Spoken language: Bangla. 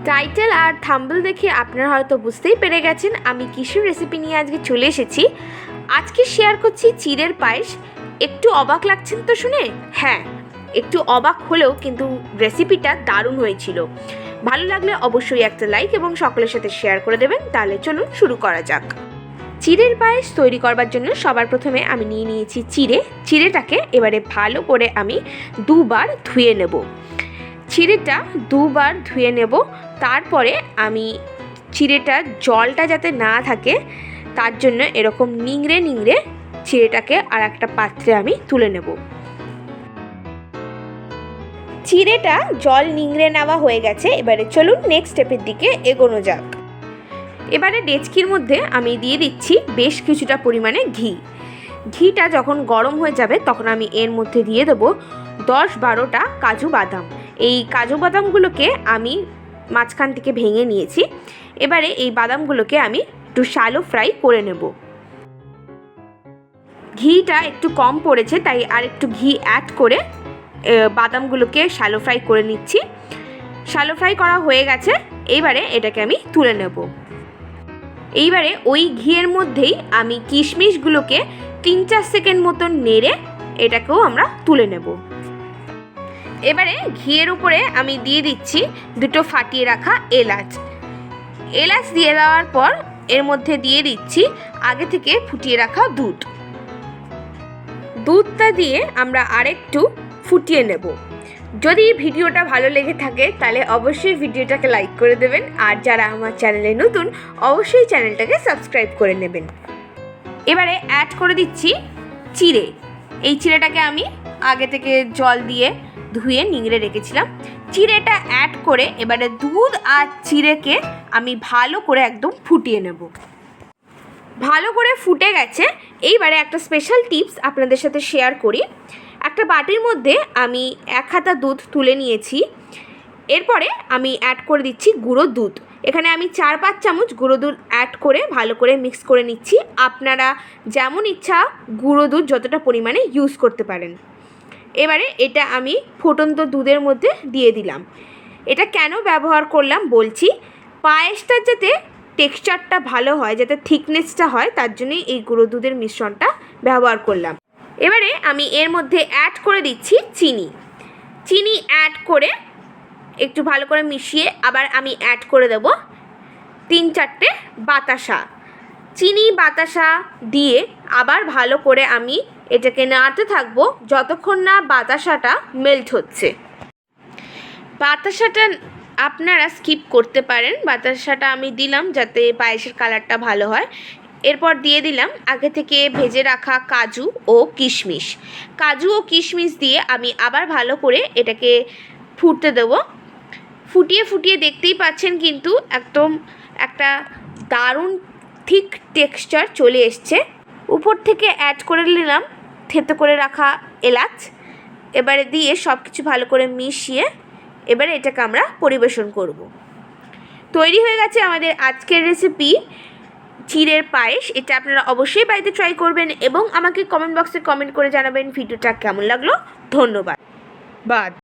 টাইটেল আর থাম্বনেল দেখে আপনারা হয়তো বুঝতেই পেরে গেছেন আমি কিসের রেসিপি নিয়ে আজকে চলে এসেছি। আজকে শেয়ার করছি চিড়ের পায়েস। একটু অবাক লাগছেন তো শুনে? হ্যাঁ, একটু অবাক হলেও কিন্তু রেসিপিটা দারুণ হয়েছিল। ভালো লাগলে অবশ্যই একটা লাইক এবং সকলের সাথে শেয়ার করে দেবেন। তাহলে চলুন শুরু করা যাক। চিড়ের পায়েস তৈরি করবার জন্য সবার প্রথমে আমি নিয়ে নিয়েছি চিড়েটাকে এবারে ভালো করে আমি দুবার ধুয়ে নেব। চিড়েটা দুবার ধুয়ে নেব। তারপরে আমি চিড়েটার জলটা যাতে না থাকে তার জন্য এরকম নিংড়ে নিংড়ে চিড়েটাকে আর একটা পাত্রে আমি তুলে নেব। চিড়েটা জল নিংড়ে নেওয়া হয়ে গেছে। এবারে চলুন নেক্সট স্টেপের দিকে এগোনো যাক। এবারে ডেচকির মধ্যে আমি দিয়ে দিচ্ছি বেশ কিছুটা পরিমাণে ঘিটা যখন গরম হয়ে যাবে তখন আমি এর মধ্যে দিয়ে দেবো 10-12টা কাজু বাদাম। এই কাজু বাদামগুলোকে আমি মাঝখান থেকে ভেঙে নিয়েছি। এবারে এই বাদামগুলোকে আমি একটু শ্যালো ফ্রাই করে নেব। ঘিটা একটু কম পড়েছে তাই আর একটু ঘি অ্যাড করে বাদামগুলোকে শ্যালো ফ্রাই করে নিচ্ছি। শ্যালো ফ্রাই করা হয়ে গেছে। এইবারে এটাকে আমি তুলে নেব। এইবারে ওই ঘিয়ের মধ্যেই আমি কিশমিশগুলোকে 3-4 সেকেন্ড মতন নেড়ে এটাকেও আমরা তুলে নেব। এবারে ঘিয়ের উপরে আমি দিয়ে দিচ্ছি 2টো ফাটিয়ে রাখা এলাচ দিয়ে দেওয়ার পর এর মধ্যে দিয়ে দিচ্ছি আগে থেকে ফুটিয়ে রাখা দুধটা দিয়ে আমরা আরেকটু ফুটিয়ে নেব। যদি ভিডিওটা ভালো লেগে থাকে তাহলে অবশ্যই ভিডিওটাকে লাইক করে দেবেন, আর যারা আমার চ্যানেলে নতুন অবশ্যই চ্যানেলটাকে সাবস্ক্রাইব করে নেবেন। এবারে অ্যাড করে দিচ্ছি চিড়ে। এই চিড়েটাকে আমি আগে থেকে জল দিয়ে ধুয়ে নিংড়ে রেখেছিলাম। চিড়েটা অ্যাড করে এবারে দুধ আর চিড়েকে আমি ভালো করে একদম ফুটিয়ে নেব। ভালো করে ফুটে গেছে। এইবারে একটা স্পেশাল টিপস আপনাদের সাথে শেয়ার করি। একটা বাটির মধ্যে আমি 1 হাতা দুধ তুলে নিয়েছি। এরপরে আমি অ্যাড করে দিচ্ছি গুঁড়ো দুধ। এখানে আমি 4-5 চামচ গুঁড়ো দুধ অ্যাড করে ভালো করে মিক্স করে নিচ্ছি। আপনারা যেমন ইচ্ছা গুঁড়ো দুধ যতটা পরিমাণে ইউজ করতে পারেন। এবারে এটা আমি ফুটন্ত দুধের মধ্যে দিয়ে দিলাম। এটা কেন ব্যবহার করলাম বলছি। পায়েসটার যাতে টেক্সচারটা ভালো হয়, যাতে থিকনেসটা হয়, তার জন্যই এই গুঁড়ো দুধের মিশ্রণটা ব্যবহার করলাম। এবারে আমি এর মধ্যে অ্যাড করে দিচ্ছি চিনি অ্যাড করে একটু ভালো করে মিশিয়ে আবার আমি অ্যাড করে দেব 3-4টে বাতাসা। চিনি বাতাসা দিয়ে আবার ভালো করে আমি এটাকে নাড়তে থাকবো যতক্ষণ না বাতাসাটা মেল্ট হচ্ছে। বাতাসাটা আপনারা স্কিপ করতে পারেন। বাতাসাটা আমি দিলাম যাতে পায়েসের কালারটা ভালো হয়। এরপর দিয়ে দিলাম আগে থেকে ভেজে রাখা কাজু ও কিশমিশ দিয়ে আমি আবার ভালো করে এটাকে ফুটতে দেবো। ফুটিয়ে দেখতেই পাচ্ছেন কিন্তু একদম একটা দারুণ ঠিক টেক্সচার চলে এসছে। উপর থেকে অ্যাড করে নিলাম থেতো করে রাখা এলাচ। এবারে দিয়ে সব কিছু ভালো করে মিশিয়ে এবারে এটাকে আমরা পরিবেশন করব। তৈরি হয়ে গেছে আমাদের আজকের রেসিপি চিড়ের পায়েস। এটা আপনারা অবশ্যই বাড়িতে ট্রাই করবেন এবং আমাকে কমেন্ট বক্সে কমেন্ট করে জানাবেন ভিডিওটা কেমন লাগলো। ধন্যবাদ।